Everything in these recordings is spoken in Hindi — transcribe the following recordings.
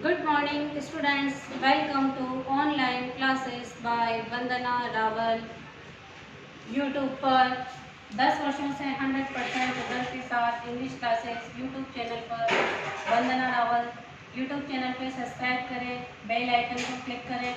Good morning students, welcome to online classes by Vandana Rawal. YouTube पर 10 वर्षों से 100% रिजल्ट के साथ इंग्लिश क्लासेस यूट्यूब चैनल पर वंदना रावल यूट्यूब चैनल पे सब्सक्राइब करें, बेल आइकन को क्लिक करें।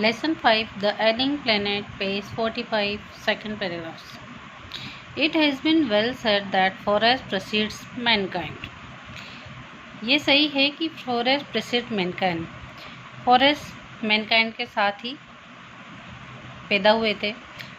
Lesson 5, The Earning Planet, page 45, second paragraph. It has been well said that forest precedes mankind. ये सही है कि फॉरेस्ट प्रेसिड मैनकाइंड, फॉरेस्ट मैनकाइंड के साथ ही पैदा हुए थे।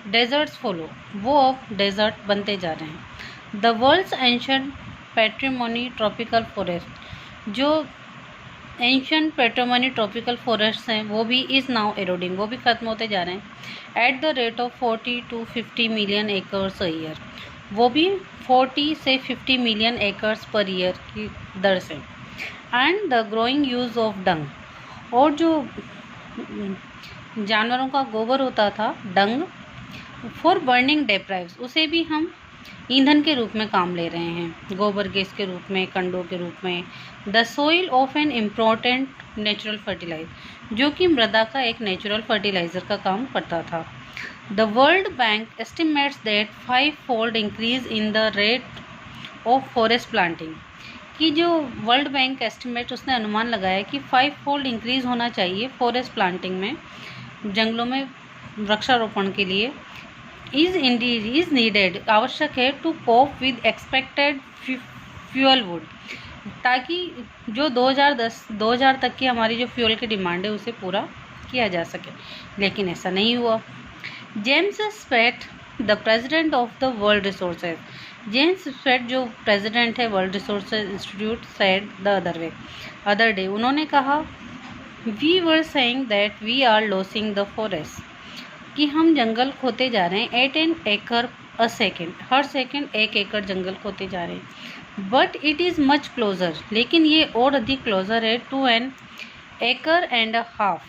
डेजर्ट्स फॉलो, वो अब डेजर्ट बनते जा रहे हैं। The world's ancient patrimony tropical forest, जो एंशिएंट पैट्रिमोनी ट्रॉपिकल फॉरेस्ट हैं वो भी इज़ नाउ एरोडिंग, वो भी ख़त्म होते जा रहे हैं। Eight the rate of 40 to 50 million acres a year, वो भी 40 से 50 मिलियन एकर्स पर ईयर की दर से। And the growing use of dung, और जो जानवरों का गोबर होता था डंग, फॉर बर्निंग डेप्राइव्स, उसे भी हम ईंधन के रूप में काम ले रहे हैं, गोबर गैस के रूप में, कंडों के रूप में। The soil of an important natural fertiliser, जो कि मृदा का एक नेचुरल फर्टिलाइजर का काम करता था। The world bank estimates that 5-fold increase in the rate of forest planting, कि जो वर्ल्ड बैंक एस्टिमेट उसने अनुमान लगाया कि 5-fold इंक्रीज होना चाहिए फॉरेस्ट प्लांटिंग में, जंगलों में वृक्षारोपण के लिए। इज नीडेड, आवश्यक है, to cope with expected fuel wood, ताकि जो 2000 तक की हमारी जो फ्यूल की डिमांड है उसे पूरा किया जा सके, लेकिन ऐसा नहीं हुआ। James Speth, the president of the world resources, James Speth जो प्रेसिडेंट है world resources institute, said the other day, उन्होंने कहा, we were saying that we are losing the forest, कि हम जंगल खोते जा रहे हैं। 8 acre अ सेकेंड, हर सेकेंड 1 एकड़ जंगल खोते जा रहे हैं। But it is much closer, लेकिन ये और अधिक क्लोजर है, टू एन एकड़ एंड अ हाफ,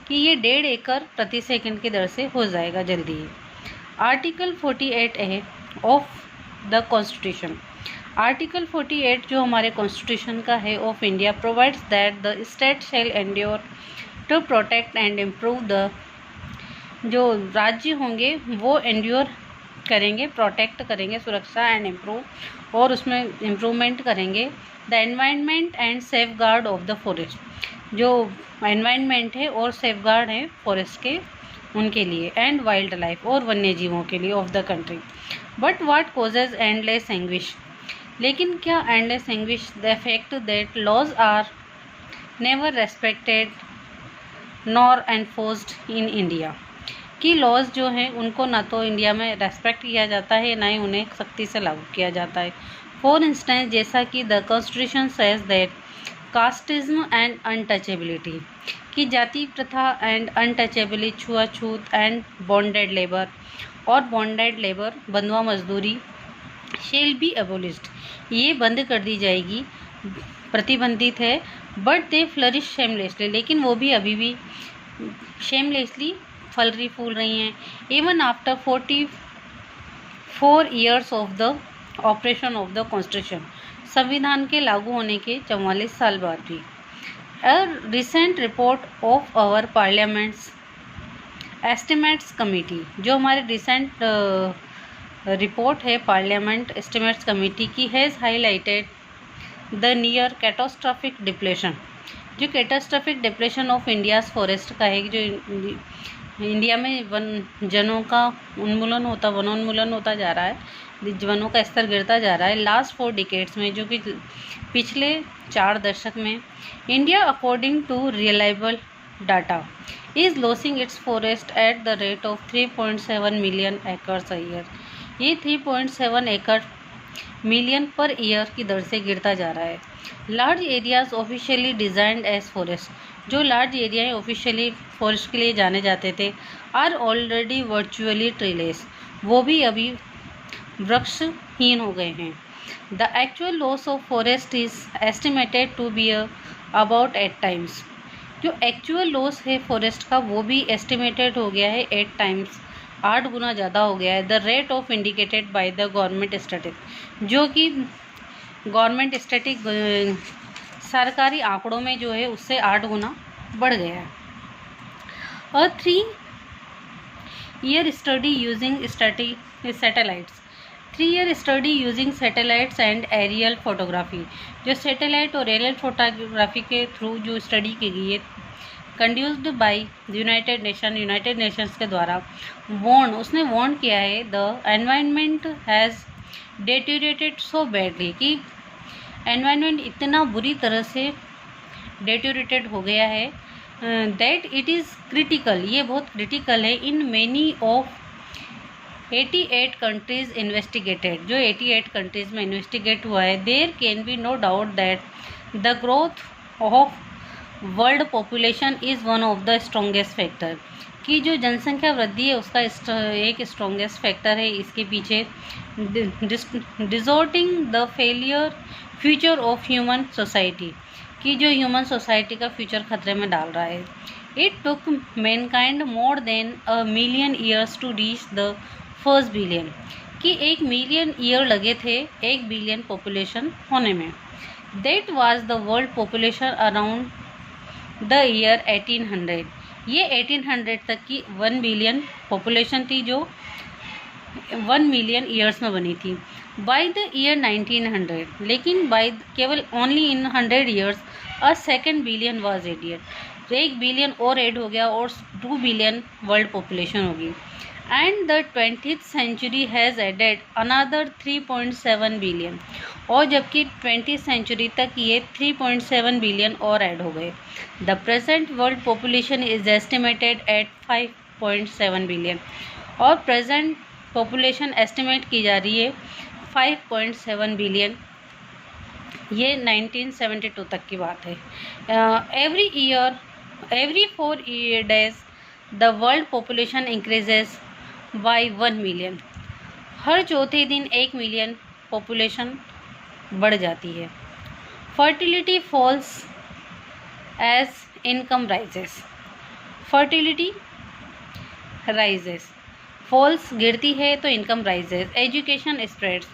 कि ये 1.5 एकड़ प्रति सेकेंड की दर से हो जाएगा जल्दी ही। Article 48A of the constitution, article 48 जो हमारे कॉन्स्टिट्यूशन का है of India, provides that the state shall endure to protect and improve the, जो राज्य होंगे वो एंड्योर करेंगे, प्रोटेक्ट करेंगे, सुरक्षा एंड इम्प्रूव, और उसमें इम्प्रूवमेंट करेंगे, the environment and safe guard of the forest, जो एनवायरनमेंट है और सेफ गार्ड है फॉरेस्ट के उनके लिए, एंड वाइल्ड लाइफ, और वन्य जीवों के लिए of the country. But what causes endless anguish, लेकिन क्या endless anguish, the fact that laws are never respected nor enforced in India, कि लॉज जो हैं उनको ना तो इंडिया में रेस्पेक्ट किया जाता है, ना ही उन्हें सख्ती से लागू किया जाता है। फॉर इंस्टेंस, जैसा कि the constitution says that casteism and untouchability, कि जाति प्रथा एंड अनटचेबिलिटी, छुआछूत एंड बॉन्डेड लेबर, और बॉन्डेड लेबर बंधुआ मजदूरी, शेल बी एबोलिस्ड, ये बंद कर दी जाएगी, प्रतिबंधित है। बट दे फ्लरिश शेमलेसली, लेकिन वो भी अभी भी शेमलेसली फल रही फूल रही हैं। Even after 44 years of the operation of the constitution, संविधान के लागू होने के 44 साल बाद भी। A recent report of our parliament's estimates committee, जो हमारे रिसेंट रिपोर्ट है पार्लियामेंट एस्टिमेट्स कमेटी की, has highlighted the near catastrophic depletion, जो catastrophic depletion of India's forest का है, जो इंडिया में वनों का उन्मूलन होता, वनोन्मूलन होता जा रहा है, वनों का स्तर गिरता जा रहा है लास्ट 4 डिकेड्स में, जो कि पिछले 4 दशक में। India according to reliable data is losing its forest at the rate of 3.7 million acres a year, ये 3.7 एकड़ मिलियन पर ईयर की दर से गिरता जा रहा है। Large areas officially designed as forest, जो लार्ज एरिया ऑफिशियली फॉरेस्ट के लिए जाने जाते थे, आर ऑलरेडी वर्चुअली ट्रीलेस, वो भी अभी वृक्षहीन हो गए हैं। The actual loss of forest is estimated to be about 8 times, जो एक्चुअल लॉस है फॉरेस्ट का वो भी एस्टिमेटेड हो गया है 8 टाइम्स, 8 गुना ज़्यादा हो गया है। The rate of indicated by the government static, जो कि गवर्नमेंट स्टैटिक सरकारी आंकड़ों में जो है उससे 8 गुना बढ़ गया है। और 3-year study using satellites, 3-year study using satellites and aerial photography, जो सैटेलाइट और एरियल फोटोग्राफी के थ्रू जो स्टडी की गई है, कंड्यूस्ड बाय यूनाइटेड नेशंस के द्वारा उसने वार्न किया है the environment has deteriorated so badly, कि एनवायरनमेंट इतना बुरी तरह से डेटेरियोरेटेड हो गया है दैट इट इज़ क्रिटिकल, ये बहुत क्रिटिकल है। In many of 88 countries investigated, जो 88 कंट्रीज़ में इन्वेस्टिगेट हुआ है, there can be no doubt that the growth of world population is one of the strongest factor, कि जो जनसंख्या वृद्धि है उसका एक स्ट्रॉन्गेस्ट फैक्टर है इसके पीछे, distorting the failure future of human society, कि जो ह्यूमन सोसाइटी का फ्यूचर खतरे में डाल रहा है। It took mankind more than a million years to reach the first billion, कि 1 मिलियन ईयर लगे थे 1 बिलियन पॉपुलेशन होने में। That was the world population around the year 1800, ये 1800 तक की 1 बिलियन पॉपुलेशन थी जो 1 मिलियन ईयर्स में बनी थी। बाय द ईयर 1900, लेकिन बाय केवल only in 100 years a 2 billion was added, 1 billion और ऐड हो गया और 2 बिलियन वर्ल्ड पॉपुलेशन होगी। And the 20th century has added another 3.7 billion, और जबकि 20th सेंचुरी तक ये 3.7 बिलियन और ऐड हो गए। The present world population is estimated at 5.7 billion, और प्रेजेंट पॉपुलेशन एस्टिमेट की जा रही है 5.7 बिलियन, ये 1972 तक की बात है। Every 4 days the world population increases by 1 million, हर चौथे दिन 1 मिलियन पॉपुलेशन बढ़ जाती है। Fertility falls as income rises, fertility rises, falls गिरती है तो income rises. Education spreads,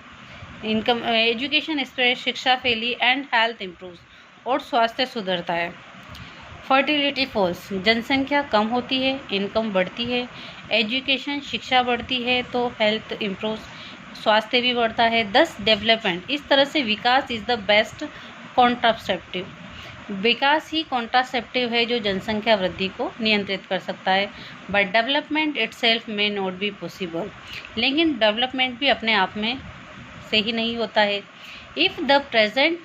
education spread, शिक्षा फैली एंड हेल्थ इम्प्रूव्स, और स्वास्थ्य सुधरता है। फर्टिलिटी फॉल्स, जनसंख्या कम होती है, इनकम बढ़ती है, एजुकेशन शिक्षा बढ़ती है तो हेल्थ इम्प्रूव्स, स्वास्थ्य भी बढ़ता है। दस डेवलपमेंट, इस तरह से विकास इज़ द बेस्ट कॉन्ट्रासेप्टिव, विकास ही कॉन्ट्रासेप्टिव है जो जनसंख्या वृद्धि को नियंत्रित कर सकता है। But development itself may not be possible, लेकिन डेवलपमेंट भी अपने आप में से ही नहीं होता है। If the present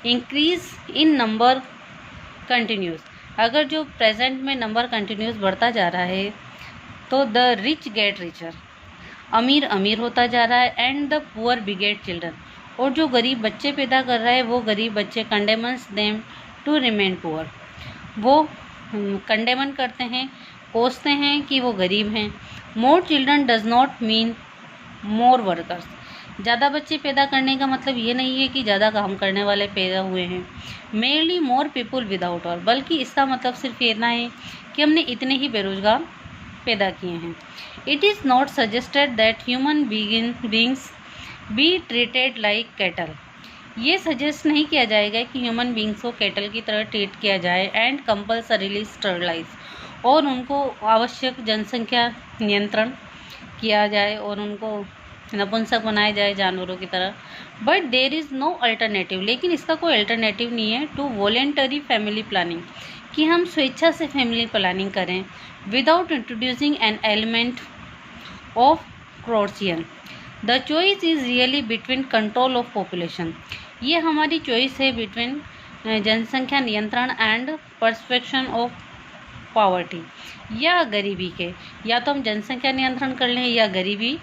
increase in number continues, अगर जो प्रेजेंट में नंबर कंटिन्यूस बढ़ता जा रहा है तो द रिच गेट रिचर, अमीर अमीर होता जा रहा है, एंड द पुअर बिगेट चिल्ड्रन, और जो गरीब बच्चे पैदा कर रहा है वो गरीब बच्चे कंडेमन्स देम टू रिमेन पुअर, वो कंडेमन करते हैं, कोसते हैं कि वो गरीब हैं। More children does not mean more workers, ज़्यादा बच्चे पैदा करने का मतलब ये नहीं है कि ज़्यादा काम करने वाले पैदा हुए हैं। मेरली मोर पीपुल विदाउट वर्क, बल्कि इसका मतलब सिर्फ इतना है कि हमने इतने ही बेरोजगार पैदा किए हैं। It is not suggested that human beings be treated like cattle, ये सजेस्ट नहीं किया जाएगा कि ह्यूमन बीइंग्स को कैटल की तरह ट्रीट किया जाए, एंड कंपल्सरीली स्टरलाइज, और उनको आवश्यक जनसंख्या नियंत्रण किया जाए और उनको नपुंसक बनाया जाए जानवरों की तरह। But there is no alternative, लेकिन इसका कोई अल्टरनेटिव नहीं है टू वॉलेंटरी फैमिली प्लानिंग, कि हम स्वेच्छा से फैमिली प्लानिंग करें without introducing an element of coercion. The choice is really between control of population, ये हमारी चॉइस है बिटवीन जनसंख्या नियंत्रण एंड परस्पेक्शन ऑफ पॉवर्टी, या गरीबी के, या तो हम जनसंख्या नियंत्रण कर लें या गरीबी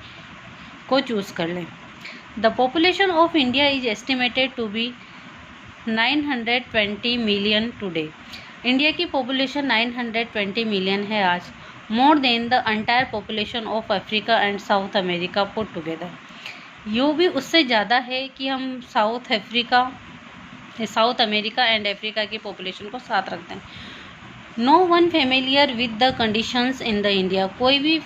को चूज़ कर लें। The population of India is estimated to be 920 million today, India की पॉपुलेशन 920 मिलियन है आज, more than the entire population of Africa and South America put together, यो भी उससे ज़्यादा है कि हम साउथ अमेरिका एंड अफ्रीका की पॉपुलेशन को साथ रखते हैं। No one familiar with the conditions in the India, कोई भी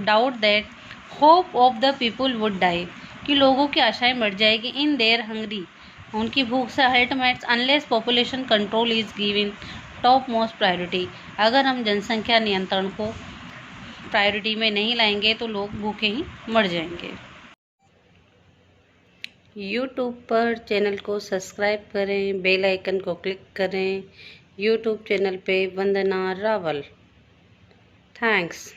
doubt that hope of the people would die, कि लोगों की आशाएं मर जाएगी, इन देयर हंगरी, उनकी भूख से ultimately, unless population control is given top most priority, अगर हम जनसंख्या नियंत्रण को प्रायोरिटी में नहीं लाएंगे तो लोग भूखे ही मर जाएंगे। यूट्यूब पर चैनल को सब्सक्राइब करें, बेल आइकन को क्लिक करें। यूट्यूब चैनल पे वंदना रावल। थैंक्स।